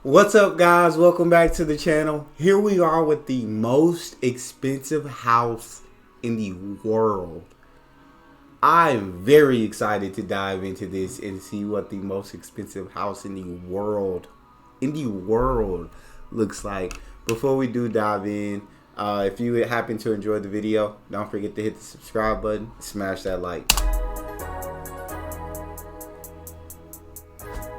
What's up, guys? Welcome back to the channel. Here we are with the most expensive house in the world. I'm very excited to dive into this and see what the most expensive house in the world looks like. Before we do dive in, if you happen to enjoy the video, don't forget to hit the subscribe button, smash that like.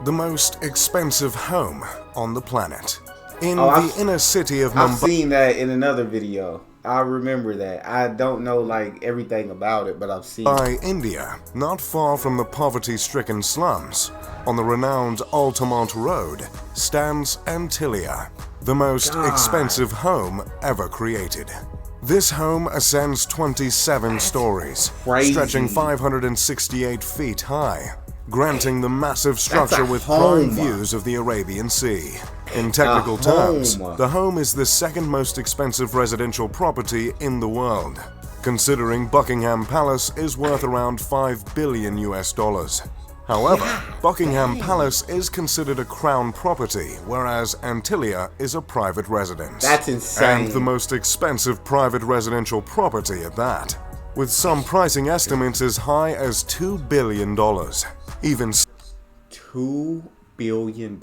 The most expensive home on the planet. In the inner city of Mumbai. I've seen that in another video. I remember that. I don't know like everything about it, but I've seen it. India, not far from the poverty-stricken slums, on the renowned Altamont Road, stands Antilia, the most expensive home ever created. This home ascends 27 stories, stretching 568 feet high, granting the massive structure with prime views of the Arabian Sea. In technical terms, the home is the second most expensive residential property in the world, considering Buckingham Palace is worth around $5 billion US. However, Buckingham Palace is considered a crown property, whereas Antilia is a private residence. That's insane. And the most expensive private residential property at that, with some pricing estimates as high as $2 billion. Even $2 billion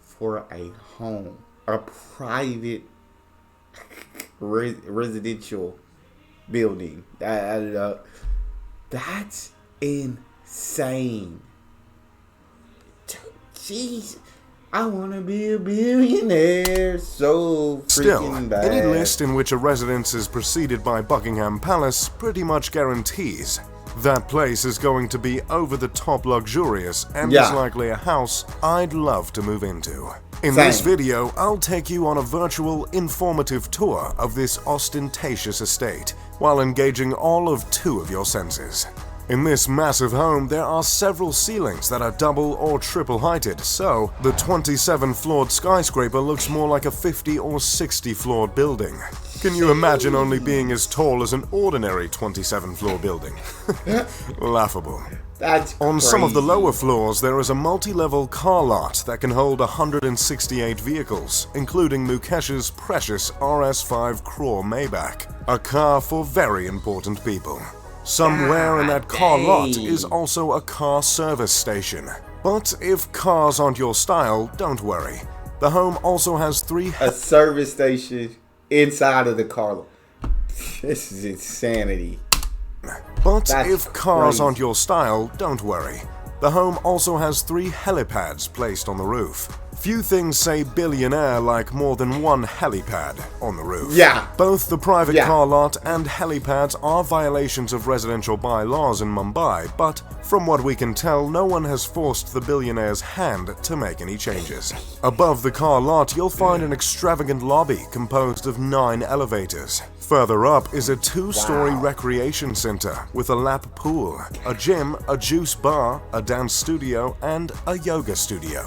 for a home, a private residential building. That's insane. Jeez, I want to be a billionaire so freaking bad. Any list in which a residence is preceded by Buckingham Palace pretty much guarantees that place is going to be over-the-top luxurious and is likely a house I'd love to move into. In this video, I'll take you on a virtual, informative tour of this ostentatious estate, while engaging all of 2 of your senses. In this massive home, there are several ceilings that are double or triple heighted, so the 27-floored skyscraper looks more like a 50 or 60-floored building. Can you imagine only being as tall as an ordinary 27-floor building? Laughable. That's On crazy. some of the lower floors, there is a multi-level car lot that can hold 168 vehicles, including Mukesh's precious RS5 Crore Maybach, a car for very important people. Somewhere in that car lot is also a car service station. But if cars aren't your style, don't worry. The home also has a service station inside of the car lot. This is insanity. But if cars aren't your style, don't worry. The home also has 3 helipads placed on the roof. Few things say billionaire like more than one helipad on the roof. Yeah. Both the private car lot and helipads are violations of residential bylaws in Mumbai, but from what we can tell, no one has forced the billionaire's hand to make any changes. Above the car lot, you'll find an extravagant lobby composed of 9 elevators. Further up is a 2-story recreation center with a lap pool, a gym, a juice bar, a dance studio, and a yoga studio.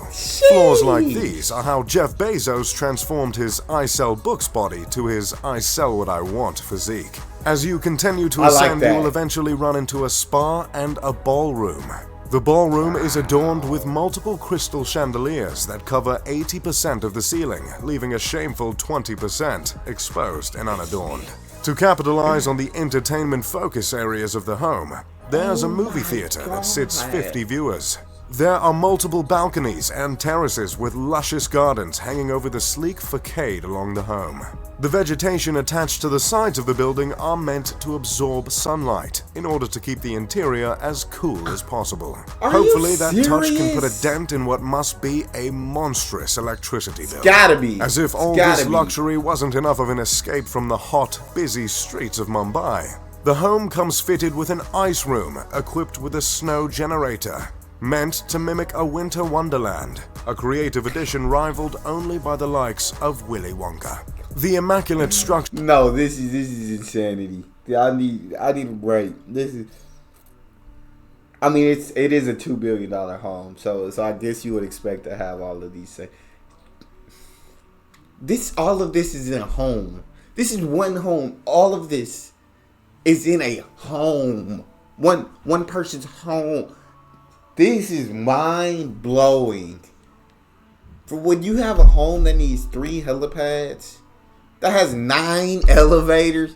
Floors like these are how Jeff Bezos transformed his I sell books body to his I sell what I want physique. As you continue to ascend, you will eventually run into a spa and a ballroom. The ballroom is adorned with multiple crystal chandeliers that cover 80% of the ceiling, leaving a shameful 20% exposed and unadorned. To capitalize on the entertainment focus areas of the home, there's a movie theater that sits 50 viewers. There are multiple balconies and terraces with luscious gardens hanging over the sleek facade along the home. The vegetation attached to the sides of the building are meant to absorb sunlight in order to keep the interior as cool as possible. Hopefully that touch can put a dent in what must be a monstrous electricity bill. Gotta be. As if all this luxury wasn't enough of an escape from the hot, busy streets of Mumbai. The home comes fitted with an ice room equipped with a snow generator, meant to mimic a winter wonderland, a creative addition rivaled only by the likes of Willy Wonka. The immaculate structure. No, this is insanity. I need a break. I mean, it is a $2 billion home, so I guess you would expect to have all of these things. All of this is in a home. This is one home. All of this is in a home. One person's home. This is mind blowing. For when you have a home that needs 3 helipads, that has 9 elevators,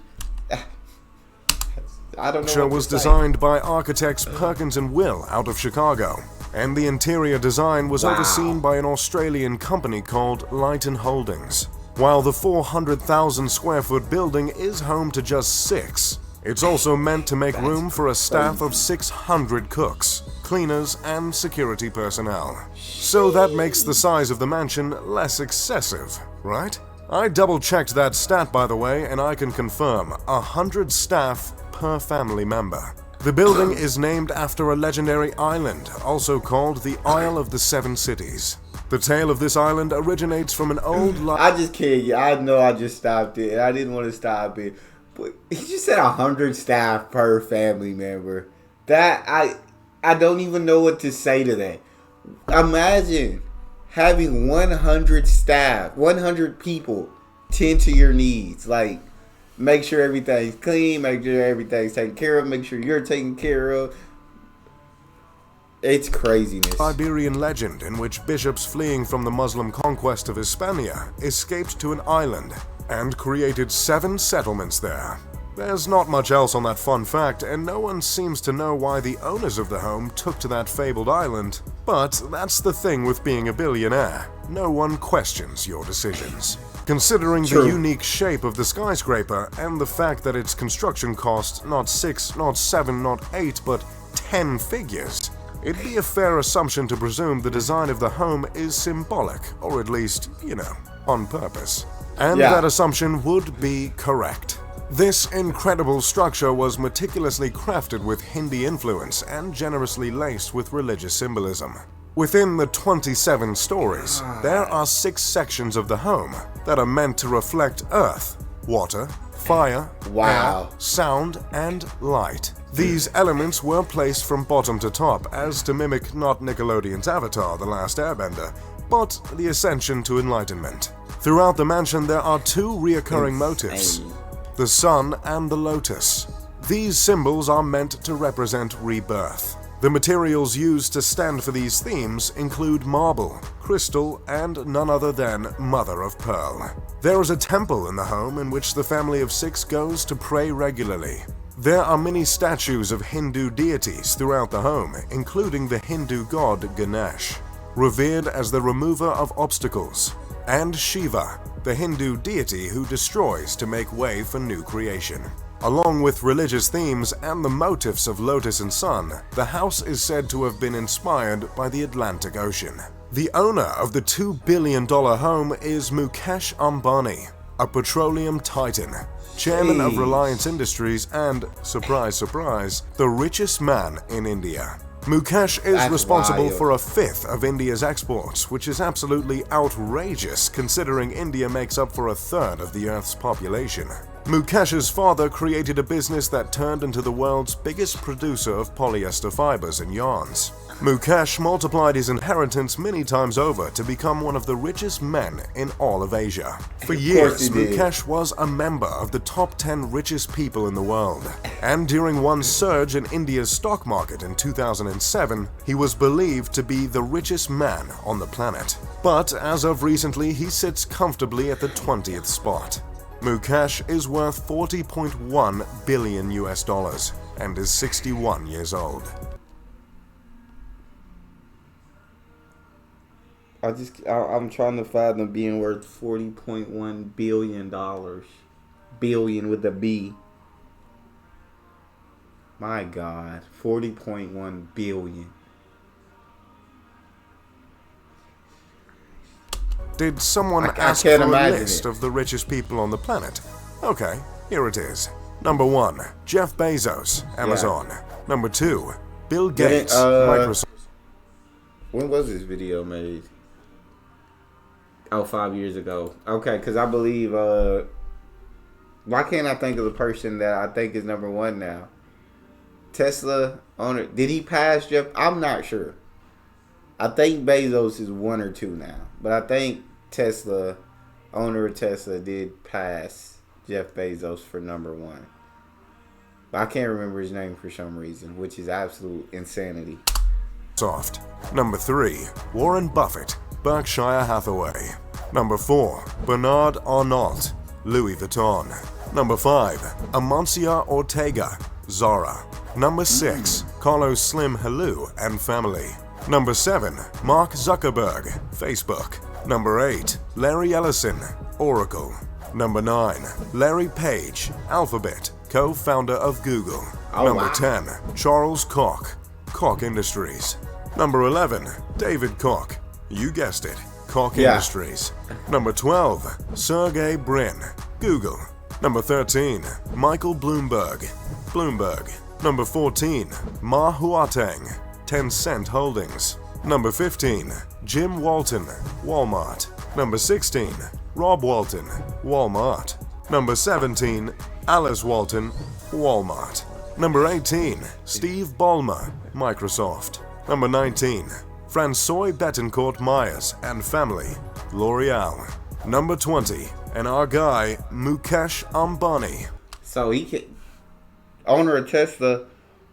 I don't know. The show was designed by architects Perkins and Will out of Chicago, and the interior design was overseen by an Australian company called Lighton Holdings. While the 400,000 square foot building is home to just 6, it's also meant to make room for a staff of 600 cooks, cleaners, and security personnel. So that makes the size of the mansion less excessive, right? I double-checked that stat, by the way, and I can confirm 100 staff per family member. The building is named after a legendary island, also called the Isle of the Seven Cities. The tale of this island originates from an old... I just can't. I know I just stopped it. I didn't want to stop it. But he just said 100 staff per family member. That, I don't even know what to say to that. Imagine having 100 staff, 100 people tend to your needs. Like, make sure everything's clean, make sure everything's taken care of, make sure you're taken care of. It's craziness. Iberian legend in which bishops fleeing from the Muslim conquest of Hispania escaped to an island and created 7 settlements there. There's not much else on that fun fact, and no one seems to know why the owners of the home took to that fabled island. But that's the thing with being a billionaire. No one questions your decisions. Considering the unique shape of the skyscraper and the fact that its construction cost not 6, not 7, not 8, but 10 figures, it'd be a fair assumption to presume the design of the home is symbolic, or at least, you know, on purpose. And that assumption would be correct. This incredible structure was meticulously crafted with Hindi influence and generously laced with religious symbolism. Within the 27 stories, there are 6 sections of the home that are meant to reflect earth, water, fire, air, sound, and light. These elements were placed from bottom to top as to mimic not Nickelodeon's Avatar: The Last Airbender, but the ascension to enlightenment. Throughout the mansion there are 2 reoccurring motifs: the sun and the lotus. These symbols are meant to represent rebirth. The materials used to stand for these themes include marble, crystal, and none other than mother of pearl. There is a temple in the home in which the family of 6 goes to pray regularly. There are many statues of Hindu deities throughout the home, including the Hindu god Ganesh, revered as the remover of obstacles, and Shiva, the Hindu deity who destroys to make way for new creation. Along with religious themes and the motifs of lotus and sun, the house is said to have been inspired by the Atlantic Ocean. The owner of the $2 billion home is Mukesh Ambani, a petroleum titan, chairman of Reliance Industries and, surprise, surprise, the richest man in India. Mukesh is responsible for 1/5 of India's exports, which is absolutely outrageous considering India makes up for 1/3 of the Earth's population. Mukesh's father created a business that turned into the world's biggest producer of polyester fibers and yarns. Mukesh multiplied his inheritance many times over to become one of the richest men in all of Asia. For years, Mukesh was a member of the top 10 richest people in the world. And during one surge in India's stock market in 2007, he was believed to be the richest man on the planet. But as of recently, he sits comfortably at the 20th spot. Mukesh is worth $40.1 billion and is 61 years old. I'm trying to fathom being worth $40.1 billion. Billion with a B. My God, 40.1 billion. Did someone ask for a list of the richest people on the planet? Okay, here it is. Number 1, Jeff Bezos, Amazon. Number 2, Bill Gates, Microsoft. When was this video made? Oh, 5 years ago. Okay, because I believe, why can't I think of the person that I think is number 1 now? Tesla owner. Did he pass Jeff? I'm not sure. I think Bezos is 1 or 2 now. But I think Tesla, owner of Tesla, did pass Jeff Bezos for number 1. But I can't remember his name for some reason, which is absolute insanity. Number 3, Warren Buffett, Berkshire Hathaway. Number 4. Bernard Arnault, Louis Vuitton. Number 5. Amancio Ortega, Zara. Number 6. Carlos Slim Helou and family. Number 7. Mark Zuckerberg, Facebook. Number 8. Larry Ellison, Oracle. Number 9. Larry Page, Alphabet, co-founder of Google. Number 10. Charles Koch, Koch Industries. Number 11. David Koch, you guessed it, Koch Industries. Number 12. Sergey Brin, Google. Number 13. Michael Bloomberg, Bloomberg. Number 14. Ma Huateng, Tencent Holdings. Number 15. Jim Walton, Walmart. Number 16. Rob Walton, Walmart. Number 17. Alice Walton, Walmart. Number 18. Steve Ballmer, Microsoft. Number 19. François Bettencourt Myers and family, L'Oreal. Number 20. And our guy, Mukesh Ambani. So he can, owner of Tesla.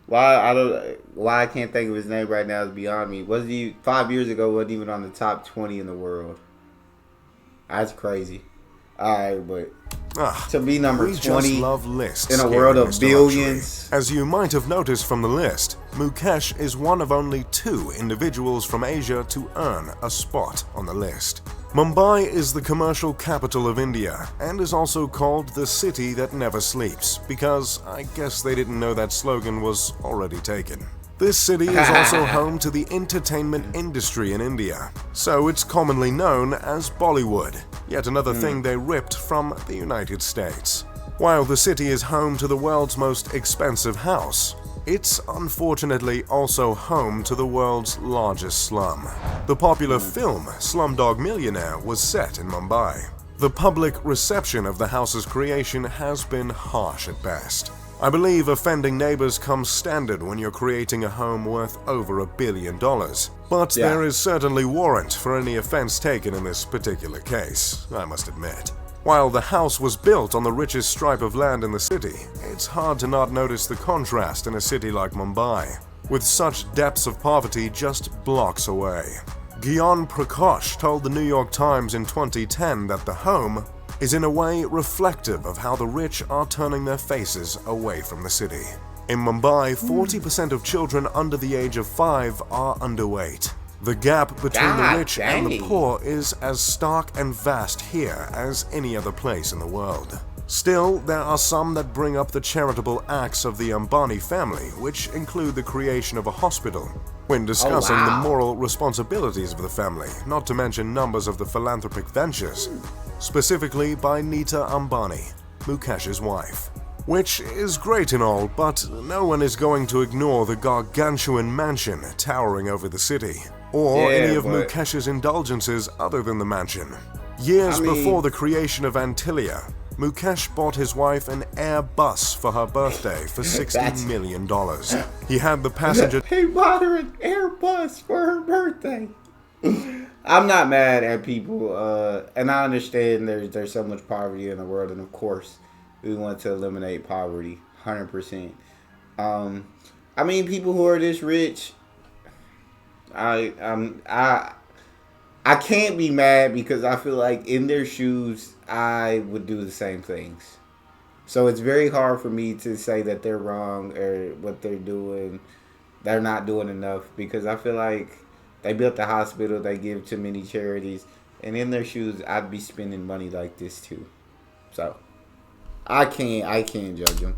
Why I can't think of his name right now is beyond me. Was he 5 years ago? Wasn't even on the top 20 in the world. That's crazy. Alright, but to be number 20 love lists in a world of billions. As you might have noticed from the list, Mukesh is one of only 2 individuals from Asia to earn a spot on the list. Mumbai is the commercial capital of India and is also called the city that never sleeps because I guess they didn't know that slogan was already taken. This city is also home to the entertainment industry in India, so it's commonly known as Bollywood, yet another thing they ripped from the United States. While the city is home to the world's most expensive house, it's unfortunately also home to the world's largest slum. The popular film Slumdog Millionaire was set in Mumbai. The public reception of the house's creation has been harsh at best. I believe offending neighbors comes standard when you're creating a home worth over $1 billion. But there is certainly warrant for any offense taken in this particular case, I must admit. While the house was built on the richest stripe of land in the city, it's hard to not notice the contrast in a city like Mumbai, with such depths of poverty just blocks away. Gyan Prakash told the New York Times in 2010 that the home is in a way reflective of how the rich are turning their faces away from the city. In Mumbai, 40% of children under the age of 5 are underweight. The gap between the rich and the poor is as stark and vast here as any other place in the world. Still, there are some that bring up the charitable acts of the Ambani family, which include the creation of a hospital, when discussing the moral responsibilities of the family, not to mention numbers of the philanthropic ventures, specifically by Nita Ambani, Mukesh's wife. Which is great and all, but no one is going to ignore the gargantuan mansion towering over the city, or any of Mukesh's indulgences other than the mansion. Years before the creation of Antilia, Mukesh bought his wife an Airbus for her birthday for $60 million. He had the passenger... He bought her an Airbus for her birthday. I'm not mad at people, and I understand there's so much poverty in the world, and of course, we want to eliminate poverty, 100%. I mean, people who are this rich, I can't be mad because I feel like in their shoes, I would do the same things. So it's very hard for me to say that they're wrong or what they're doing, they're not doing enough, because I feel like they built the hospital, they give to many charities, and in their shoes, I'd be spending money like this too. So I can't judge them.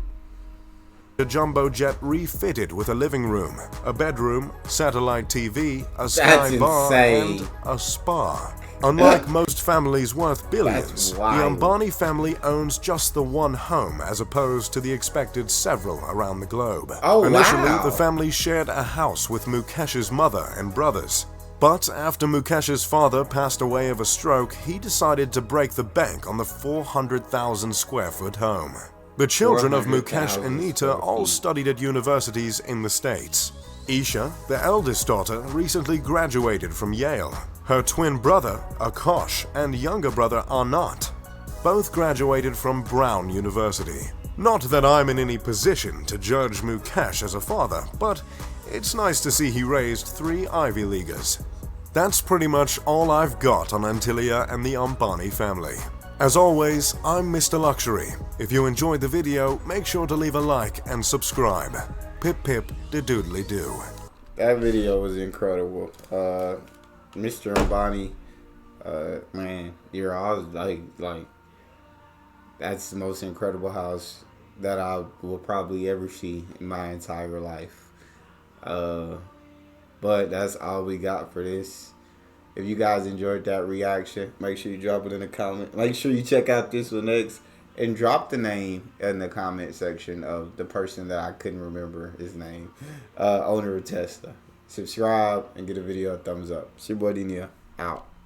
A jumbo jet refitted with a living room, a bedroom, satellite TV, a sky bar, and a spa. Unlike most families worth billions, the Ambani family owns just the one home as opposed to the expected several around the globe. Initially, the family shared a house with Mukesh's mother and brothers. But after Mukesh's father passed away of a stroke, he decided to break the bank on the 400,000 square foot home. The children of Mukesh and Nita all studied at universities in the States. Isha, the eldest daughter, recently graduated from Yale. Her twin brother, Akash, and younger brother, Anant, both graduated from Brown University. Not that I'm in any position to judge Mukesh as a father, but it's nice to see he raised 3 Ivy Leaguers. That's pretty much all I've got on Antilia and the Ambani family. As always, I'm Mr. Luxury. If you enjoyed the video, make sure to leave a like and subscribe. Pip pip de doodly doo. That video was incredible. Mr. Ambani, man, you're all like, that's the most incredible house that I will probably ever see in my entire life. But that's all we got for this. If you guys enjoyed that reaction, make sure you drop it in the comment. Make sure you check out this one next and drop the name in the comment section of the person that I couldn't remember his name. Owner of Tesla. Subscribe and get a video a thumbs up. It's your boy Neal, out.